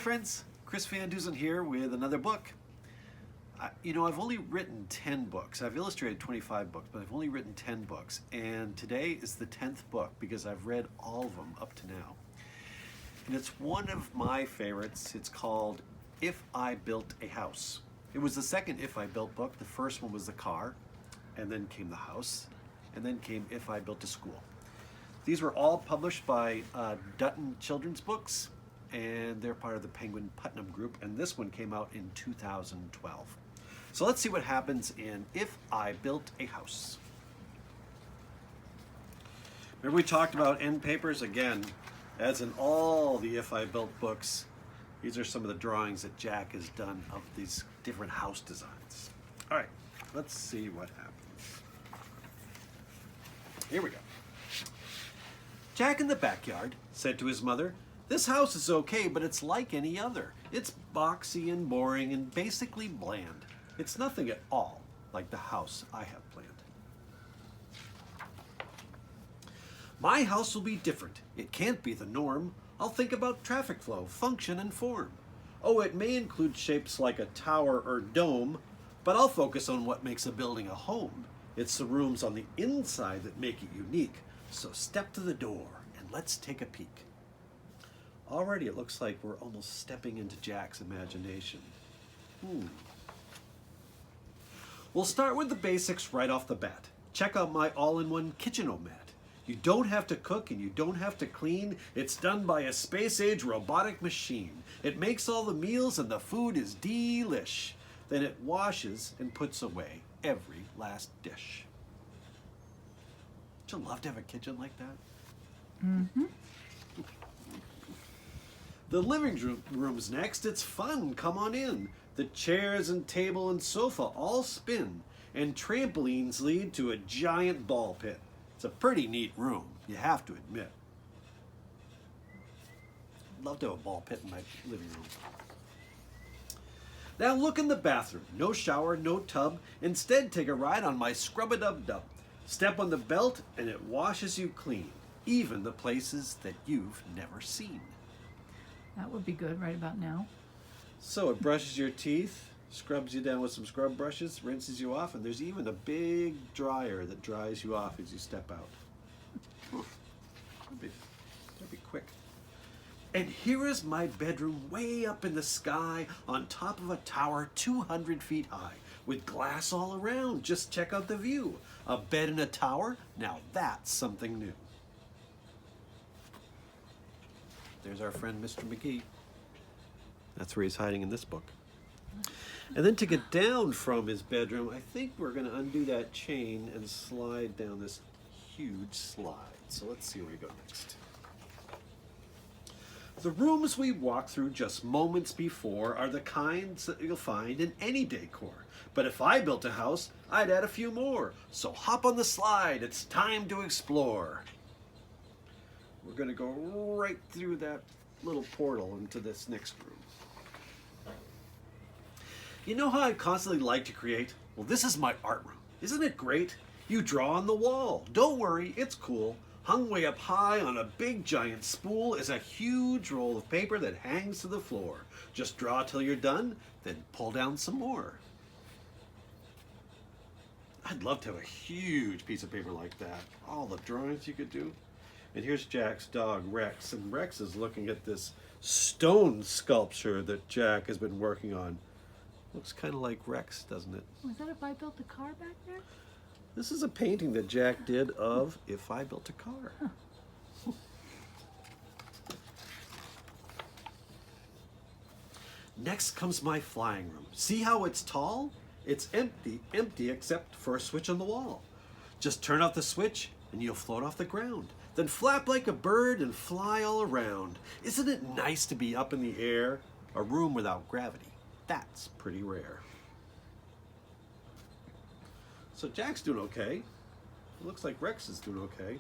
Friends, Chris Van Dusen here with another book. I've only written 10 books. I've illustrated 25 books, but I've only written 10 books. And today is the 10th book because I've read all of them up to now. And it's one of my favorites. It's called If I Built a House. It was the second If I Built book. The first one was the car, and then came the house, and then came If I Built a School. These were all published by Dutton Children's Books, and they're part of the Penguin Putnam Group, and this one came out in 2012. So let's see what happens in If I Built a House. Remember we talked about end papers? Again, as in all the If I Built books, these are some of the drawings that Jack has done of these different house designs. All right, let's see what happens. Here we go. Jack in the backyard said to his mother, "This house is okay, but it's like any other. It's boxy and boring and basically bland. It's nothing at all like the house I have planned. My house will be different. It can't be the norm. I'll think about traffic flow, function, and form. Oh, it may include shapes like a tower or dome, but I'll focus on what makes a building a home. It's the rooms on the inside that make it unique. So step to the door and let's take a peek." Already it looks like we're almost stepping into Jack's imagination. We'll start with the basics right off the bat. Check out my all-in-one kitchen-o-mat. You don't have to cook and you don't have to clean. It's done by a space-age robotic machine. It makes all the meals and the food is delish. Then it washes and puts away every last dish. Would you love to have a kitchen like that? Mm-hmm. The living room's next. It's fun. Come on in. The chairs and table and sofa all spin, and trampolines lead to a giant ball pit. It's a pretty neat room, you have to admit. I'd love to have a ball pit in my living room. Now look in the bathroom. No shower, no tub. Instead, take a ride on my Scrub-a-Dub-Dub. Step on the belt and it washes you clean, even the places that you've never seen. That would be good right about now. So it brushes your teeth, scrubs you down with some scrub brushes, rinses you off, and there's even a big dryer that dries you off as you step out. That'd be quick. And here is my bedroom way up in the sky on top of a tower 200 feet high with glass all around. Just check out the view. A bed in a tower? Now that's something new. There's our friend Mr. McGee. That's where he's hiding in this book. And then to get down from his bedroom, I think we're going to undo that chain and slide down this huge slide. So let's see where we go next. The rooms we walked through just moments before are the kinds that you'll find in any decor. But if I built a house, I'd add a few more. So hop on the slide. It's time to explore. We're going to go right through that little portal into this next room. You know how I constantly like to create? Well, this is my art room. Isn't it great? You draw on the wall. Don't worry, it's cool. Hung way up high on a big giant spool is a huge roll of paper that hangs to the floor. Just draw till you're done, then pull down some more. I'd love to have a huge piece of paper like that. All the drawings you could do. And here's Jack's dog, Rex. And Rex is looking at this stone sculpture that Jack has been working on. Looks kind of like Rex, doesn't it? Was that If I Built a Car back there? This is a painting that Jack did of If I Built a Car. Huh. Next comes my flying room. See how it's tall? It's empty except for a switch on the wall. Just turn off the switch and you'll float off the ground. Then flap like a bird and fly all around. Isn't it nice to be up in the air? A room without gravity. That's pretty rare. So Jack's doing okay. It looks like Rex is doing okay.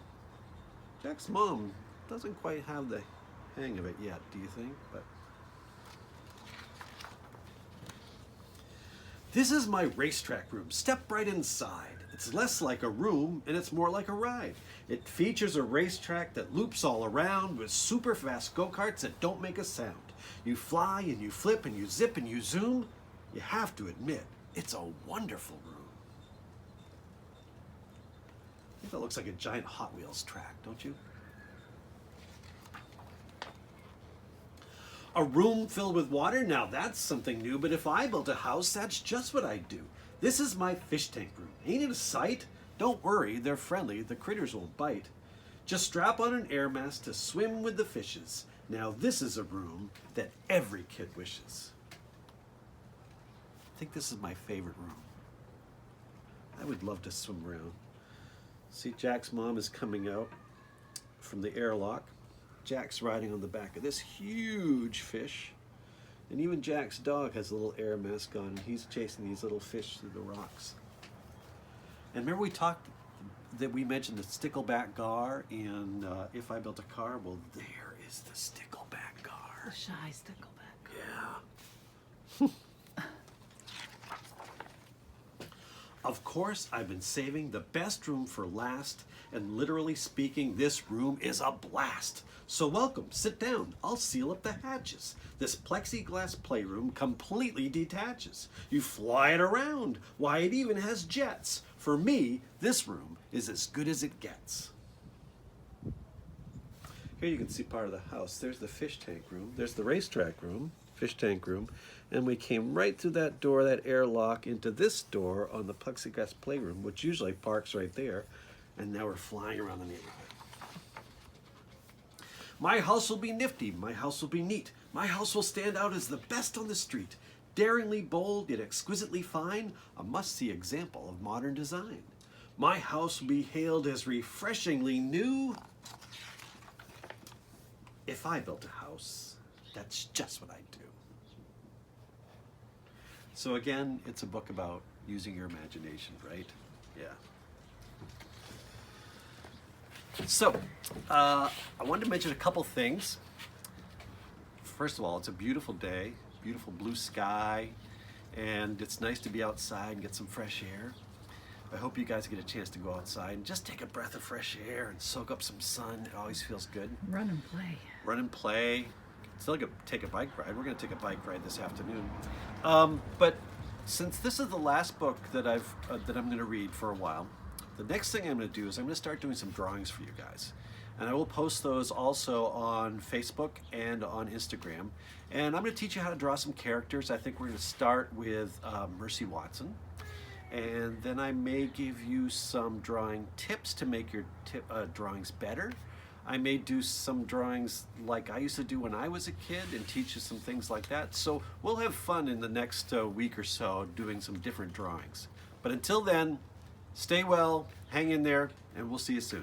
Jack's mom doesn't quite have the hang of it yet, do you think? But this is my racetrack room. Step right inside. It's less like a room and it's more like a ride. It features a racetrack that loops all around with super fast go-karts that don't make a sound. You fly and you flip and you zip and you zoom. You have to admit, it's a wonderful room. I think that looks like a giant Hot Wheels track, don't you? A room filled with water? Now that's something new, but if I built a house, that's just what I'd do. This is my fish tank room. Ain't it a sight? Don't worry, they're friendly, the critters won't bite. Just strap on an air mask to swim with the fishes. Now this is a room that every kid wishes. I think this is my favorite room. I would love to swim around. See, Jack's mom is coming out from the airlock. Jack's riding on the back of this huge fish. And even Jack's dog has a little air mask on, and he's chasing these little fish through the rocks. And remember we mentioned the stickleback gar in If I Built a Car? Well, there is the stickleback gar. The shy stickleback. Yeah. Of course, I've been saving the best room for last, and literally speaking, this room is a blast. So welcome, sit down, I'll seal up the hatches. This plexiglass playroom completely detaches. You fly it around, why it even has jets. For me, this room is as good as it gets. Here you can see part of the house. There's the fish tank room, there's the racetrack room, fish tank room, and we came right through that door, that airlock, into this door on the plexiglass playroom, which usually parks right there, and now we're flying around the neighborhood. My house will be nifty, my house will be neat, my house will stand out as the best on the street. Daringly bold, yet exquisitely fine, a must-see example of modern design. My house will be hailed as refreshingly new. If I built a house, that's just what I'd do. So again, it's a book about using your imagination, right? Yeah. So, I wanted to mention a couple things. First of all, it's a beautiful day, beautiful blue sky, and it's nice to be outside and get some fresh air. I hope you guys get a chance to go outside and just take a breath of fresh air and soak up some sun. It always feels good. Run and play. Run and play. Still gonna take a bike ride. We're gonna take a bike ride this afternoon. But since this is the last book that I'm gonna read for a while, the next thing I'm gonna do is I'm gonna start doing some drawings for you guys. And I will post those also on Facebook and on Instagram. And I'm gonna teach you how to draw some characters. I think we're gonna start with Mercy Watson. And then I may give you some drawing tips to make your drawings better. I may do some drawings like I used to do when I was a kid and teach you some things like that. So we'll have fun in the next week or so doing some different drawings. But until then, stay well, hang in there, and we'll see you soon.